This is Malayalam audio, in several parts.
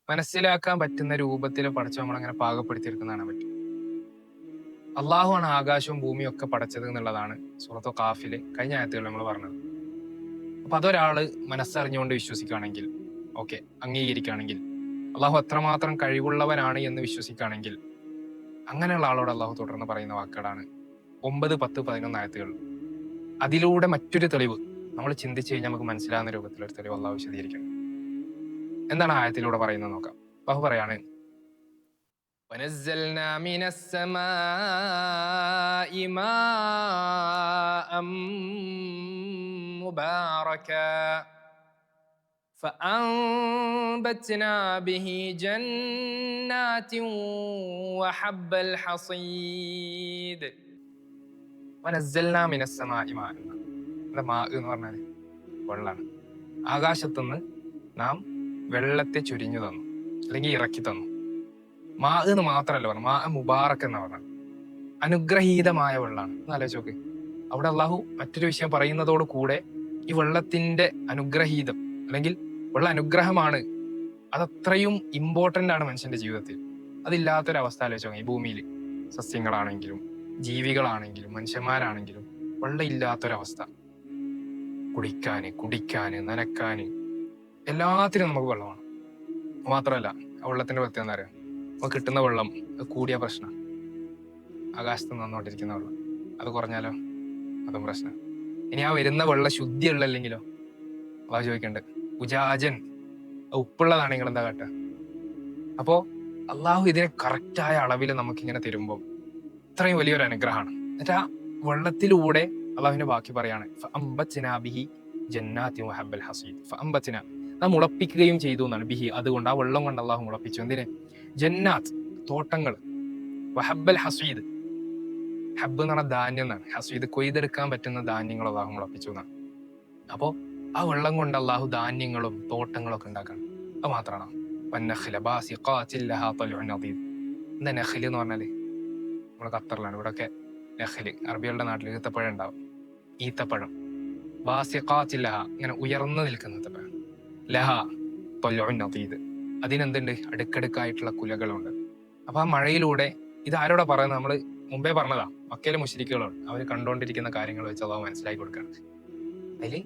മനസ്സിലാക്കാൻ പറ്റുന്ന രൂപത്തിൽ പടച്ചവൻ നമ്മളങ്ങനെ പാകപ്പെടുത്തിയെടുക്കുന്നതാണ് പറ്റും. അള്ളാഹുവാണ് ആകാശവും ഭൂമിയും ഒക്കെ പടച്ചത് എന്നുള്ളതാണ് സൂറത്ത് ഖാഫില് കഴിഞ്ഞ ആയത്തുകൾ നമ്മൾ പറഞ്ഞത്. അപ്പൊ അതൊരാള് മനസ്സറിഞ്ഞുകൊണ്ട് വിശ്വസിക്കുകയാണെങ്കിൽ, ഓക്കെ, അംഗീകരിക്കുകയാണെങ്കിൽ, അള്ളാഹു അത്രമാത്രം കഴിവുള്ളവനാണ് എന്ന് വിശ്വസിക്കുകയാണെങ്കിൽ, അങ്ങനെയുള്ള ആളോട് അള്ളാഹു തുടർന്ന് പറയുന്ന വാക്കുകളാണ് 9, 10, 11 ആയത്തുകൾ. അതിലൂടെ മറ്റൊരു തെളിവ് നമ്മൾ ചിന്തിച്ചു കഴിഞ്ഞാൽ നമുക്ക് മനസ്സിലാകുന്ന രൂപത്തിലൊരു തെളിവ് അള്ളാഹു വിശദീകരിക്കണം. എന്താണ് ആയത്തിലൂടെ പറയുന്നത് നോക്കാം. അള്ളാഹു പറയാണ്, وَنَزَّلْنَا مِنَ السَّمَاءِ مَاءً مُبَارَكًا فَأَنبَتْنَا بِهِ جَنَّاتٍ وَحَبَّ الْحَصِيدِ. وَنَزَّلْنَا مِنَ السَّمَاءِ مَاءً. മാ എന്ന് പറഞ്ഞാൽ വെള്ളമാണ്. ആകാശത്തുനിന്ന് നാം വെള്ളത്തെ ചൊരിഞ്ഞു തന്നു, അല്ലെങ്കിൽ ഇറക്കി തന്നു. മാ എന്ന് മാത്രമല്ല പറഞ്ഞു, മാ മുബാറക് എന്ന് പറഞ്ഞാൽ അനുഗ്രഹീതമായ വെള്ളമാണ്. എന്ന് ആലോചിച്ച് നോക്ക്. അവിടെ അള്ളാഹു മറ്റൊരു വിഷയം പറയുന്നതോട് കൂടെ ഈ വെള്ളത്തിന്റെ അനുഗ്രഹീതം, അല്ലെങ്കിൽ വെള്ള അനുഗ്രഹമാണ്, അതത്രയും ഇമ്പോർട്ടന്റ് ആണ് മനുഷ്യന്റെ ജീവിതത്തിൽ. അതില്ലാത്തൊരവസ്ഥ ആലോചിച്ച് നോക്കാം. ഈ ഭൂമിയിൽ സസ്യങ്ങളാണെങ്കിലും ജീവികളാണെങ്കിലും മനുഷ്യന്മാരാണെങ്കിലും വെള്ളം ഇല്ലാത്തൊരവസ്ഥ. കുടിക്കാന് നനക്കാന് എല്ലാത്തിനും നമുക്ക് വെള്ളമാണ്. മാത്രമല്ല ആ വെള്ളത്തിന്റെ പ്രത്യേകത എന്താ പറയുക, നമുക്ക് കിട്ടുന്ന വെള്ളം കൂടിയ പ്രശ്നം. ആകാശത്ത് നിന്നുകൊണ്ടിരിക്കുന്ന വെള്ളം അത് കുറഞ്ഞാലോ അതും പ്രശ്നം. ഇനി ആ വരുന്ന വെള്ളം ശുദ്ധിയുള്ളല്ലെങ്കിലോ? അള്ളാഹു ചോദിക്കണ്ട്, ഉജാജൻ ഉപ്പുള്ളതാണെങ്കിൽ എന്താ കാട്ടുക? അപ്പോ അള്ളാഹു ഇതിനെ കറക്റ്റായ അളവിൽ നമുക്കിങ്ങനെ തരുമ്പോൾ ഇത്രയും വലിയൊരു അനുഗ്രഹമാണ്. എന്നിട്ട് ആ വെള്ളത്തിലൂടെ അള്ളാഹുവിന്റെ ബാക്കി പറയാണ്, നാം മുളപ്പിക്കുകയും ചെയ്തു എന്നാണ്. ബിഹി അതുകൊണ്ട്, ആ വെള്ളം കൊണ്ട് അള്ളാഹു മുളപ്പിച്ചു. എന്തിന്? ജന്നാത്ത് തോട്ടങ്ങൾ, വഹബ്ബൽ ഹസീദ്, ഹബ്ബ് എന്ന് പറഞ്ഞ ധാന്യം എന്നാണ്, ഹസീദ് കൊയ്തെടുക്കാൻ പറ്റുന്ന ധാന്യങ്ങൾ അള്ളാഹു മുളപ്പിച്ചു എന്നാണ്. അപ്പോ ആ വെള്ളം കൊണ്ട് അള്ളാഹു ധാന്യങ്ങളും തോട്ടങ്ങളും ഒക്കെ ഉണ്ടാക്കണം. അത് മാത്രമാണോ? എന്താ നഖ്ല് എന്ന് പറഞ്ഞാല്? നമ്മള് ഖത്തറിലാണ്, ഇവിടെയൊക്കെ നഖ്ല്, അറബികളുടെ നാട്ടിൽ ഈത്തപ്പഴം ഉണ്ടാവും. ഈത്തപ്പഴം ബാസിഖാത്തില്ലഹ, ഇങ്ങനെ ഉയർന്നു നിൽക്കുന്ന ഈത്തപ്പഴം. ലഹ ത്വൽഉൻ നദീദ്, അതിനെന്തുണ്ട്? അടുക്കടുക്കായിട്ടുള്ള കുലകളുണ്ട്. അപ്പൊ ആ മഴയിലൂടെ, ഇത് ആരോടാ പറയുന്നത്? നമ്മള് മുമ്പേ പറഞ്ഞതാ, മക്കയിലെ മുശ്രിക്കുകളാണ്. അവർ കണ്ടുകൊണ്ടിരിക്കുന്ന കാര്യങ്ങൾ വെച്ച് അള്ളാഹു മനസ്സിലാക്കി കൊടുക്കുകയാണ്. അതില്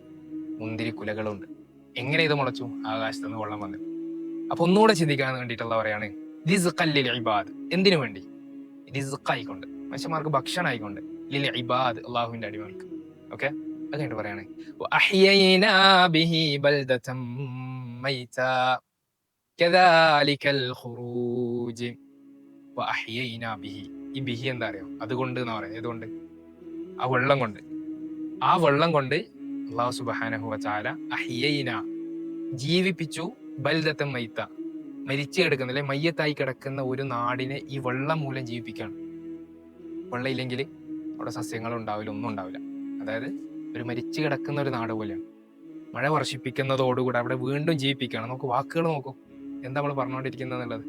മുന്തിരി കുലകളുണ്ട്. എങ്ങനെ ഇത് മുളച്ചു? ആകാശത്ത് നിന്ന് വെള്ളം വന്നു. അപ്പൊ ഒന്നുകൂടെ ചിന്തിക്കാൻ വേണ്ടിയിട്ടുള്ള പറയാണ്, റിസ്ഖൻ ലിൽ ഇബാദ്. എന്തിനു വേണ്ടി? റിസ്ഖായിക്കൊണ്ട്, മനുഷ്യന്മാർക്ക് ഭക്ഷണം ആയിക്കൊണ്ട്. ലിൽ ഇബാദ്, അള്ളാഹുവിന്റെ അടിമകൾക്ക്. ഓക്കെ, അത് കഴിഞ്ഞിട്ട് പറയാണ്, വഅഹ്യയ്നാ ബിഹി ബൽദതൻ മൈതാ കദാലികൽ ഖുറൂജ്. വഅഹ്യയ്നാ ബിഹി, ഈ ബിഹി എന്താ അറിയോ? അതുകൊണ്ട് എന്നാ പറയുന്നത്. ഏതുകൊണ്ട്? ആ വെള്ളം കൊണ്ട്. ആ വെള്ളം കൊണ്ട് അല്ലാഹു സുബ്ഹാനഹു വ തആല അഹ്യയ്ന, ജീവിപ്പിച്ചു, ബൽദത്തൻ മൈത്ത, മരിച്ചു കിടക്കുന്ന, അല്ലെ മയ്യത്തായി കിടക്കുന്ന ഒരു നാടിനെ ഈ വെള്ളം മൂലം ജീവിപ്പിക്കുകയാണ്. വെള്ളം ഇല്ലെങ്കിൽ അവിടെ സസ്യങ്ങളും ഉണ്ടാവില്ല, ഒന്നും ഉണ്ടാവില്ല. അതായത് ഒരു മരിച്ചു കിടക്കുന്ന ഒരു നാട് പോലെയാണ്. മഴ വർഷിപ്പിക്കുന്നതോടുകൂടെ അവിടെ വീണ്ടും ജീവിപ്പിക്കുകയാണ്. നമുക്ക് വാക്കുകൾ നോക്കൂ, എന്താ നമ്മൾ പറഞ്ഞുകൊണ്ടിരിക്കുന്നത് എന്നുള്ളത്.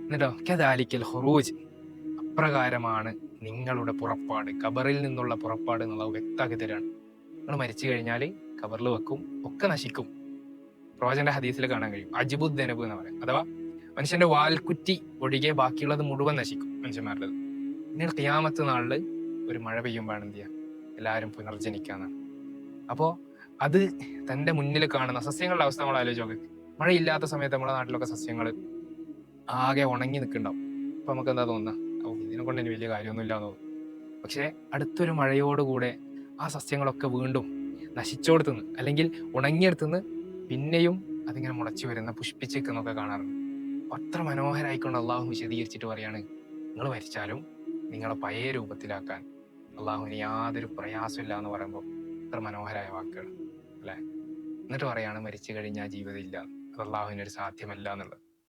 എന്നിട്ടോ, കദാലിക്കൽ ഖുറൂജ്, അപ്രകാരമാണ് നിങ്ങളുടെ പുറപ്പാട്, ഖബറിൽ നിന്നുള്ള പുറപ്പാട് എന്നുള്ളത് വ്യക്തമാക്കി തരാണ്. നിങ്ങൾ മരിച്ചു കഴിഞ്ഞാൽ ഖബറിൽ വെക്കും, ഒക്കെ നശിക്കും. പ്രവാചകന്റെ ഹദീസിൽ കാണാൻ കഴിയും, അജ്ബുദ്ദനബ് എന്ന് പറയാം. അഥവാ മനുഷ്യന്റെ വാൽക്കുറ്റി ഒഴികെ ബാക്കിയുള്ളത് മുഴുവൻ നശിക്കും മനുഷ്യന്മാരുടേത്. പിന്നീട് ഖിയാമത്ത് നാളില് ഒരു മഴ പെയ്യുമ്പോഴാണ് എന്ത് ചെയ്യുക? എല്ലാവരും പുനർജനിക്കാന്നാണ്. അപ്പോ അത് തന്റെ മുന്നിൽ കാണുന്ന സസ്യങ്ങളുടെ അവസ്ഥ നമ്മൾ ആലോചിച്ച് നോക്ക്. മഴയില്ലാത്ത സമയത്ത് നമ്മുടെ നാട്ടിലൊക്കെ സസ്യങ്ങൾ ആകെ ഉണങ്ങി നിൽക്കുന്നുണ്ടാവും. അപ്പൊ നമുക്ക് എന്താ തോന്നുക? ഇതിനെ കൊണ്ട് ഇനി വലിയ കാര്യമൊന്നും ഇല്ലാന്ന് തോന്നും. പക്ഷെ അടുത്തൊരു മഴയോടുകൂടെ ആ സസ്യങ്ങളൊക്കെ വീണ്ടും നശിച്ചോടുത്തുനിന്ന്, അല്ലെങ്കിൽ ഉണങ്ങിയെടുത്തുനിന്ന് പിന്നെയും അതിങ്ങനെ മുളച്ചു വരുന്ന, പുഷ്പിച്ചേക്കുന്നൊക്കെ കാണാറുണ്ട്. അത്ര മനോഹരായിക്കൊണ്ട് അള്ളാഹു വിശദീകരിച്ചിട്ട് പറയാണ്, നിങ്ങൾ മരിച്ചാലും നിങ്ങളെ പഴയ രൂപത്തിലാക്കാൻ അള്ളാഹുവിന് യാതൊരു പ്രയാസമില്ല എന്ന് പറയുമ്പോൾ അത്ര മനോഹരായ വാക്കുകൾ അല്ലെ. എന്നിട്ട് പറയാണ്, മരിച്ചു കഴിഞ്ഞാൽ ജീവിതം ഇല്ല, അത് അള്ളാഹുവിനൊരു സാധ്യമല്ല എന്നുള്ളത്.